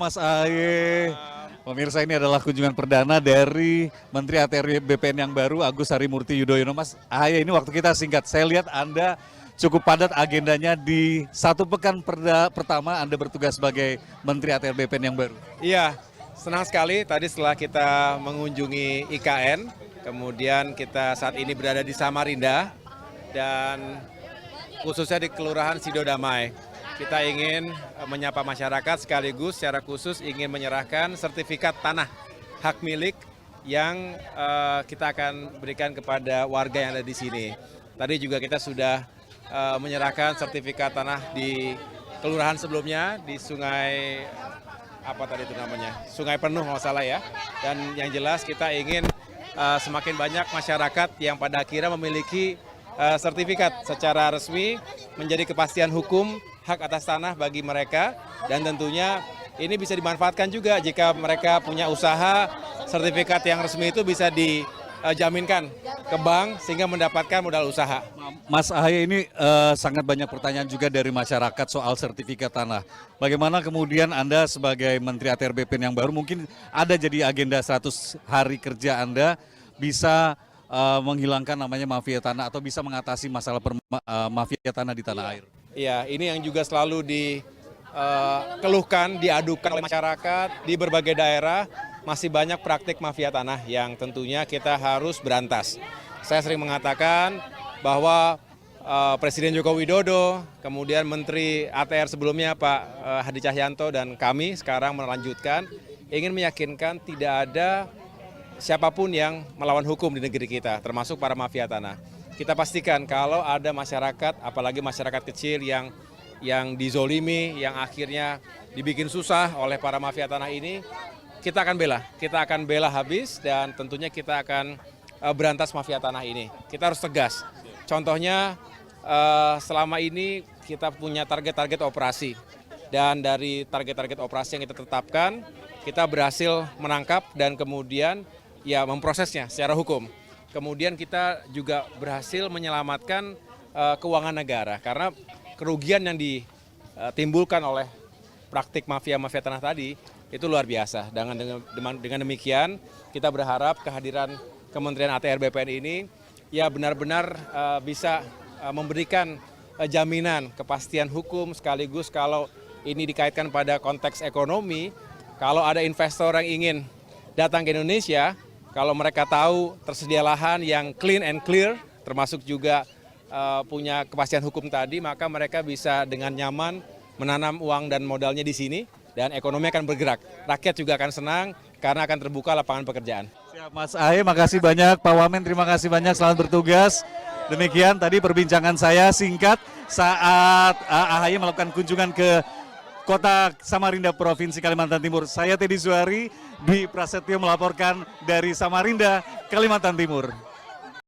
Mas Ahaye, pemirsa ini adalah kunjungan perdana dari Menteri ATR BPN yang baru Agus Harimurti Yudhoyono. Mas Ahaye, ini waktu kita singkat, saya lihat Anda cukup padat agendanya di satu pekan pertama Anda bertugas sebagai Menteri ATR BPN yang baru. Iya, senang sekali tadi setelah kita mengunjungi IKN, kemudian kita saat ini berada di Samarinda dan khususnya di Kelurahan Sidodamai. Kita ingin menyapa masyarakat sekaligus secara khusus ingin menyerahkan sertifikat tanah hak milik yang kita akan berikan kepada warga yang ada di sini. Tadi juga kita sudah menyerahkan sertifikat tanah di kelurahan sebelumnya di Sungai apa tadi itu namanya, Sungai Penuh nggak salah ya. Dan yang jelas kita ingin semakin banyak masyarakat yang pada akhirnya memiliki sertifikat secara resmi menjadi kepastian hukum hak atas tanah bagi mereka, dan tentunya ini bisa dimanfaatkan juga jika mereka punya usaha, sertifikat yang resmi itu bisa dijaminkan ke bank sehingga mendapatkan modal usaha. Mas Ahaye, ini sangat banyak pertanyaan juga dari masyarakat soal sertifikat tanah. Bagaimana kemudian Anda sebagai Menteri ATR BPN yang baru, mungkin ada jadi agenda 100 hari kerja Anda bisa menghilangkan namanya mafia tanah atau bisa mengatasi masalah mafia tanah di tanah air? Iya, ini yang juga selalu dikeluhkan, diadukan oleh masyarakat di berbagai daerah, masih banyak praktik mafia tanah yang tentunya kita harus berantas. Saya sering mengatakan bahwa Presiden Joko Widodo, kemudian Menteri ATR sebelumnya Pak Hadi Cahyanto dan kami sekarang melanjutkan, ingin meyakinkan tidak ada siapapun yang melawan hukum di negeri kita, termasuk para mafia tanah. Kita pastikan kalau ada masyarakat, apalagi masyarakat kecil yang dizolimi, yang akhirnya dibikin susah oleh para mafia tanah ini, kita akan bela habis dan tentunya kita akan berantas mafia tanah ini. Kita harus tegas. Contohnya selama ini kita punya target-target operasi, dan dari target-target operasi yang kita tetapkan, kita berhasil menangkap dan kemudian ya memprosesnya secara hukum. Kemudian kita juga berhasil menyelamatkan keuangan negara karena kerugian yang ditimbulkan oleh praktik mafia tanah tadi itu luar biasa. Dengan demikian kita berharap kehadiran Kementerian ATR BPN ini ya benar-benar bisa memberikan jaminan kepastian hukum, sekaligus kalau ini dikaitkan pada konteks ekonomi, kalau ada investor yang ingin datang ke Indonesia, kalau mereka tahu tersedia lahan yang clean and clear, termasuk juga punya kepastian hukum tadi, maka mereka bisa dengan nyaman menanam uang dan modalnya di sini, dan ekonomi akan bergerak. Rakyat juga akan senang karena akan terbuka lapangan pekerjaan. Siap, Mas Ahaye, makasih banyak. Pak Wamen, terima kasih banyak, selamat bertugas. Demikian tadi perbincangan saya singkat saat Ahaye melakukan kunjungan ke Kota Samarinda, Provinsi Kalimantan Timur. Saya Teddy Zuhari, Dwi Prasetyo melaporkan dari Samarinda, Kalimantan Timur.